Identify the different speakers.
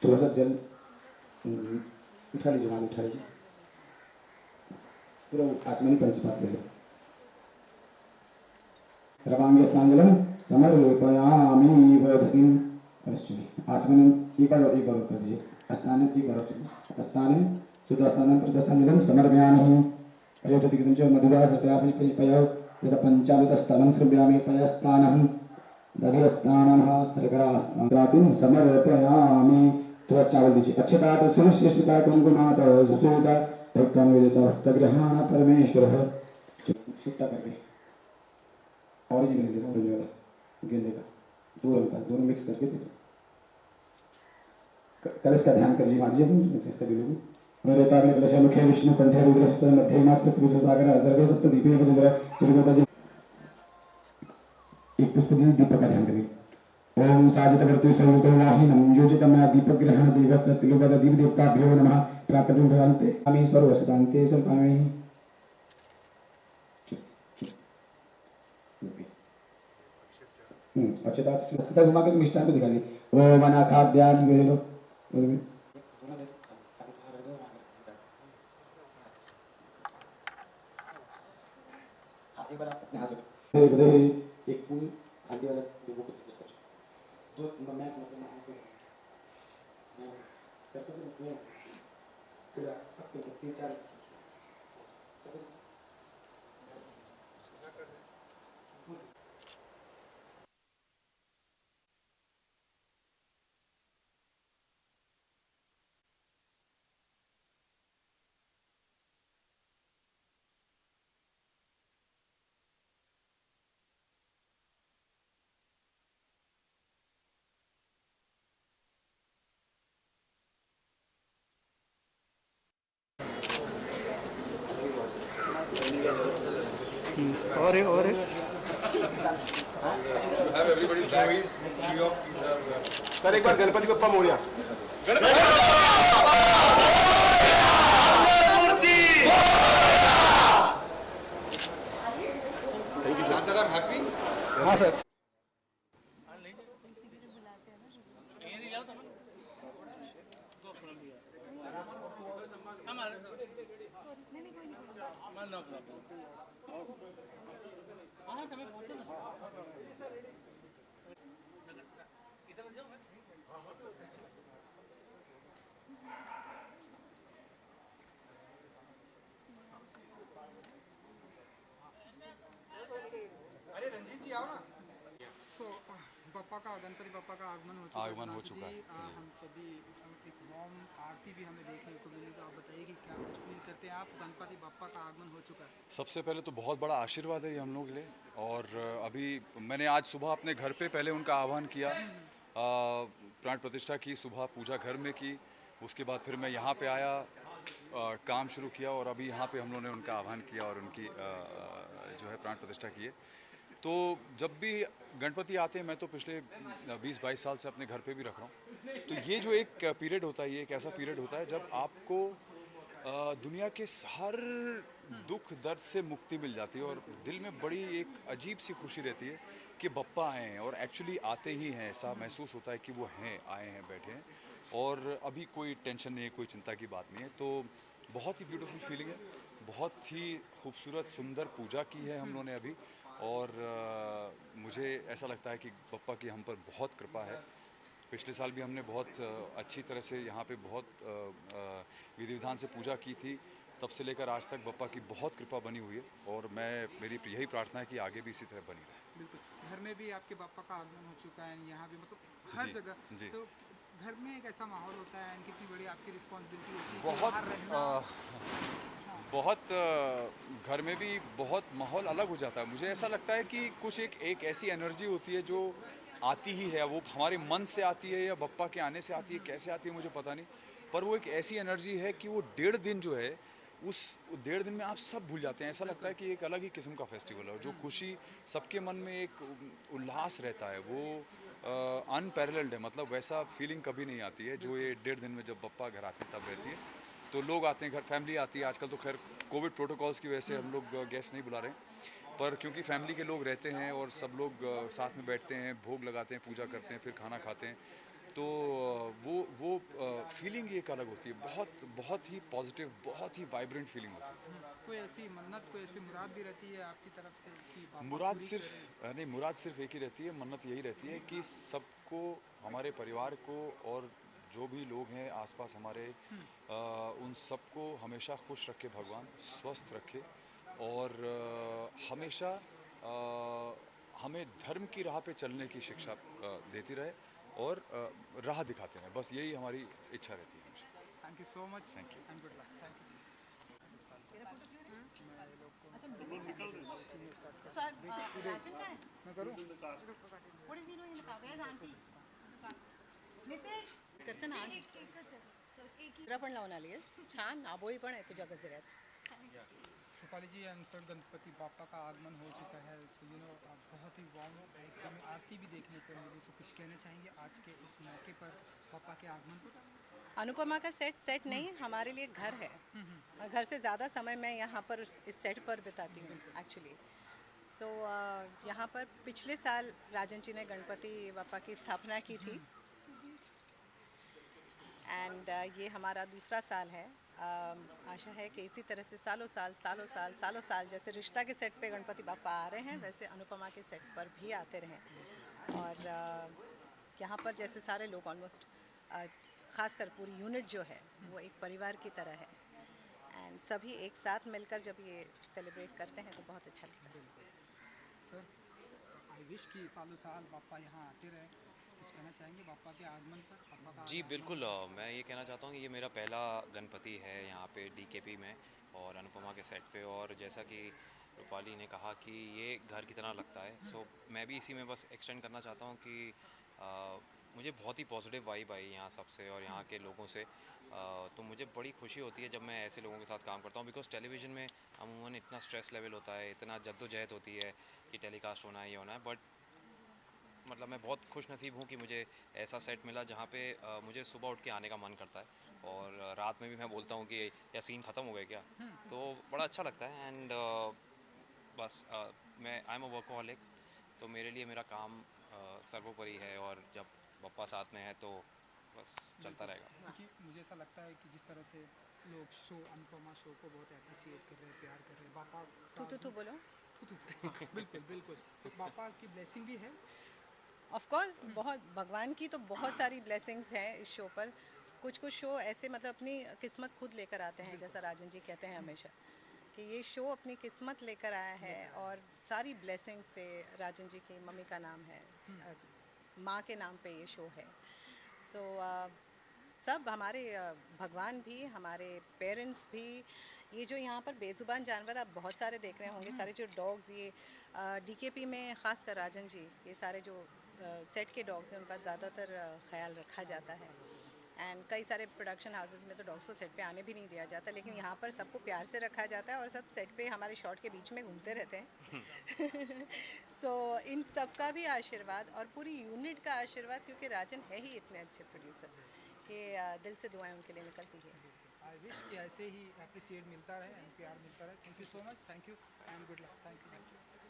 Speaker 1: थोड़ा सा जल उठा लीजिए, वहाँ उठा लीजिए, पूरा आचमनी पंचपात ले लो। सर्वांगे स्नांगलम समर्पयामि वदति पश्चिमी आचमन एक बार कर दीजिए। स्नान एक बार स्नान शुद्ध स्नान प्रदस्तानिलम समर्पयामि अयोधति किंच मधुरा सत्रापि पयो यद पंचामृत स्थलं श्रव्यामि पयस्नानं दधि स्नानः सर्करा स्नातिं समर्पयामि। थोड़ा चावल दीजिए। अच्छता सुनिश्चिता कुंकुमात सुसूता भक्तन विदित भक्तग्रहाण परमेश्वरः छुट्टा करके ओरिजिनल गेंदे का गेंदे का दो रंग का दोनों मिक्स करके दे दो। कलश का ध्यान करिए, मारिए सभी लोग। मेरे ताबले कलश मुखे विष्णु कंठे रुद्र मध्य मात्र पुरुष सागर सर्वे सप्त दीपे वसुंधरा सूर्यमाता जी। एक पुष्प दीपक का ध्यान करिए। ओम साजितवर्तु सर्वतोवाहिनं योजितमया दीपग्रहण देवस्य तिलवद दीप देवताभ्यो नमः। प्रातः भगवन्ते आमि सर्वशतान्ते सर्वामि। अच्छे बात स्वच्छता घुमा कर मिष्ठान को दिखा दी। ओम अनाखाद्यान वेलो एक बार आप यहाँ से एक फूल हल्दी वाला वो को दो मैं से मैं करते हैं फिर सबके तीन चार
Speaker 2: और
Speaker 3: Have everybody choice New York pizza.
Speaker 4: Sir एक बार Ganpati Bappa Morya.
Speaker 3: Thank you, sir. I'm happy.
Speaker 2: हाँ सर।
Speaker 3: अरे रंजीत जी आओ ना।
Speaker 5: बप्पा का गणपति बप्पा का आगमन हो चुका है। हम सभी एक होम आरती भी हमें देखने को मिली, तो आप बताइए कि क्या कुछ फील करते हैं आप? गणपति बप्पा का आगमन हो चुका है।
Speaker 6: सबसे पहले तो बहुत बड़ा आशीर्वाद है ये हम लोग के लिए। और अभी मैंने आज सुबह अपने घर पे पहले उनका आह्वान किया, प्राण प्रतिष्ठा की, सुबह पूजा घर में की, उसके बाद फिर मैं यहाँ पे आया, काम शुरू किया और अभी यहाँ पे हम लोगों ने उनका आह्वान किया और उनकी जो है प्राण प्रतिष्ठा की है। तो जब भी गणपति आते हैं, मैं तो पिछले 20-22 साल से अपने घर पे भी रख रहा हूँ, तो ये जो एक पीरियड होता है, ये एक ऐसा पीरियड होता है जब आपको दुनिया के हर दुख दर्द से मुक्ति मिल जाती है और दिल में बड़ी एक अजीब सी खुशी रहती है कि बप्पा आए हैं और एक्चुअली आते ही हैं। ऐसा महसूस होता है कि वो हैं, आए हैं, बैठे हैं और अभी कोई टेंशन नहीं है, कोई चिंता की बात नहीं है। तो बहुत ही ब्यूटीफुल फीलिंग है, बहुत ही खूबसूरत सुंदर पूजा की है हम लोगों ने अभी। और मुझे ऐसा लगता है कि बप्पा की हम पर बहुत कृपा है। पिछले साल भी हमने बहुत अच्छी तरह से यहाँ पे बहुत विधि विधान से पूजा की थी, तब से लेकर आज तक बप्पा की बहुत कृपा बनी हुई है और मेरी यही प्रार्थना है कि आगे भी इसी तरह बनी रहे।
Speaker 5: बिल्कुल। घर में भी आपके बप्पा का आगमन हो चुका है, यहाँ भी मतलब हर जगह।
Speaker 6: जी।
Speaker 5: तो घर में एक ऐसा माहौल होता है, कितनी बड़ी आपकी रिस्पॉन्सिबिलिटी होती है?
Speaker 6: बहुत घर में भी बहुत माहौल अलग हो जाता है। मुझे ऐसा लगता है कि कुछ एक ऐसी एनर्जी होती है जो आती ही है, वो हमारे मन से आती है या बप्पा के आने से आती है, कैसे आती है मुझे पता नहीं, पर वो एक ऐसी एनर्जी है कि वो 1.5 दिन जो है, उस 1.5 दिन में आप सब भूल जाते हैं। ऐसा लगता है कि एक अलग ही किस्म का फेस्टिवल है, जो खुशी सबके मन में एक उल्लास रहता है, वो अनपैरेलल्ड है। मतलब वैसा फीलिंग कभी नहीं आती है जो ये 1.5 दिन में जब बप्पा घर आते हैं तब रहती है। तो लोग आते हैं घर, फैमिली आती है। आजकल तो खैर कोविड प्रोटोकॉल्स की वजह से हम लोग गेस्ट नहीं बुला रहे हैं, पर क्योंकि फैमिली के लोग रहते हैं और सब लोग साथ में बैठते हैं, भोग लगाते हैं, पूजा करते हैं, फिर खाना खाते हैं, तो वो फीलिंग एक अलग होती है, बहुत बहुत ही पॉजिटिव, बहुत ही वाइब्रेंट फीलिंग होती है।
Speaker 5: कोई ऐसी मन्नत, कोई ऐसी मुराद भी रहती है आपकी तरफ से कि पापा
Speaker 6: मुराद
Speaker 5: पूरी
Speaker 6: सिर्फ
Speaker 5: करें?
Speaker 6: नहीं, मुराद सिर्फ एक ही रहती है, मन्नत यही रहती है कि सबको, हमारे परिवार को और जो भी लोग हैं आसपास हमारे, उन सबको हमेशा खुश रखे भगवान, स्वस्थ रखे और हमेशा हमें धर्म की राह पे चलने की शिक्षा देती रहे और राह दिखाते रहें, बस यही हमारी इच्छा रहती है हमेशा।
Speaker 5: Thank you so much
Speaker 6: Thank you.
Speaker 5: And good luck. Thank you.
Speaker 7: Sir, Rajan का है?
Speaker 5: मैं करूँ?
Speaker 7: What is he doing in the car? Where's auntie? Nitesh करते ना आज चित्र पण लावून आली आहेस छान आबोळी पण आहे तुझ्या गजऱ्यात
Speaker 5: रूपाली जी सर गणपति बापा का आगमन हो चुका है, सो बहुत ही वार्म हमें आरती भी देखने को मिली, सो कुछ कहना चाहेंगे आज के इस मौके पर पापा के आगमन पर?
Speaker 7: अनुपमा का सेट नहीं हमारे लिए घर है और घर से ज़्यादा समय मैं यहाँ पर इस सेट पर बिताती हूँ एक्चुअली। सो यहाँ पर पिछले साल राजन जी ने गणपति बापा की स्थापना की थी एंड ये हमारा दूसरा साल है। आशा है कि इसी तरह से सालों साल जैसे रिश्ता के सेट पे गणपति बापा आ रहे हैं वैसे अनुपमा के सेट पर भी आते रहें और यहाँ पर जैसे सारे लोग ऑलमोस्ट खासकर पूरी यूनिट जो है वो एक परिवार की तरह है एंड सभी एक साथ मिलकर जब ये सेलिब्रेट करते हैं तो बहुत अच्छा लगता है।
Speaker 5: सर आई विश कि सालों साल पापा यहाँ आते रहे, कुछ कहना चाहेंगे पापा के आगमन पर? पापा का
Speaker 8: जी बिल्कुल, मैं ये कहना चाहता हूँ कि ये मेरा पहला गणपति है यहाँ पे डीकेपी में और अनुपमा के सेट पे, और जैसा कि रूपाली ने कहा कि ये घर की तरह लगता है, सो मैं भी इसी में बस एक्सटेंड करना चाहता हूँ कि मुझे बहुत ही पॉजिटिव वाइब आई यहाँ सबसे और यहाँ के लोगों से, तो मुझे बड़ी खुशी होती है जब मैं ऐसे लोगों के साथ काम करता हूँ, बिकॉज टेलीविज़न में अमूमन इतना स्ट्रेस लेवल होता है, इतना जद्दोजहद होती है कि टेलीकास्ट होना है ये होना है, बट मतलब मैं बहुत खुश नसीब हूँ कि मुझे ऐसा सेट मिला जहाँ पे मुझे सुबह उठ के आने का मन करता है और रात में भी मैं बोलता हूँ कि या सीन ख़त्म हो गए क्या, तो बड़ा अच्छा लगता है। एंड बस मैं आई एम अ वर्कहॉलिक, तो मेरे लिए मेरा काम सर्वोपरि है और जब पप्पा साथ में है तो बस चलता रहेगा।
Speaker 5: क्योंकि मुझे ऐसा लगता है कि जिस तरह से लोग शो अनुपमा शो को बहुत अप्रिसिएट कर रहे हैं, प्यार कर रहे हैं, पापा
Speaker 7: तू बोलो।
Speaker 5: हाँ, बिल्कुल तो पापा की ब्लेसिंग भी है।
Speaker 7: ऑफ कोर्स बहुत भगवान की तो बहुत सारी ब्लेसिंग्स हैं इस शो पर। कुछ शो ऐसे मतलब अपनी किस्मत खुद लेकर आते हैं, जैसा राजन जी कहते हैं हमेशा कि ये शो अपनी किस्मत लेकर आया है और सारी ब्लेसिंग से राजन जी की मम्मी का नाम है, माँ के नाम पे ये शो है। सो सब हमारे भगवान भी, हमारे पेरेंट्स भी, ये जो यहाँ पर बेज़ुबान जानवर आप बहुत सारे देख रहे होंगे, सारे जो डॉग्स ये डीकेपी में ख़ासकर राजन जी, ये सारे जो सेट के डॉग्स हैं उनका ज़्यादातर ख्याल रखा जाता है एंड कई सारे प्रोडक्शन हाउसेस में तो डॉग्स को सेट पे आने भी नहीं दिया जाता, लेकिन यहाँ पर सबको प्यार से रखा जाता है और सब सेट पे हमारे शॉट के बीच में घूमते रहते हैं। सो इन सब का भी आशीर्वाद और पूरी यूनिट का आशीर्वाद, क्योंकि राजन है ही इतने अच्छे प्रोड्यूसर कि दिल से दुआएं उनके लिए निकलती है।
Speaker 5: आई विश कि ऐसे ही अप्रिसिएट मिलता रहे एंड प्यार मिलता रहे। Thank you so much, thank you and good luck. Thank you.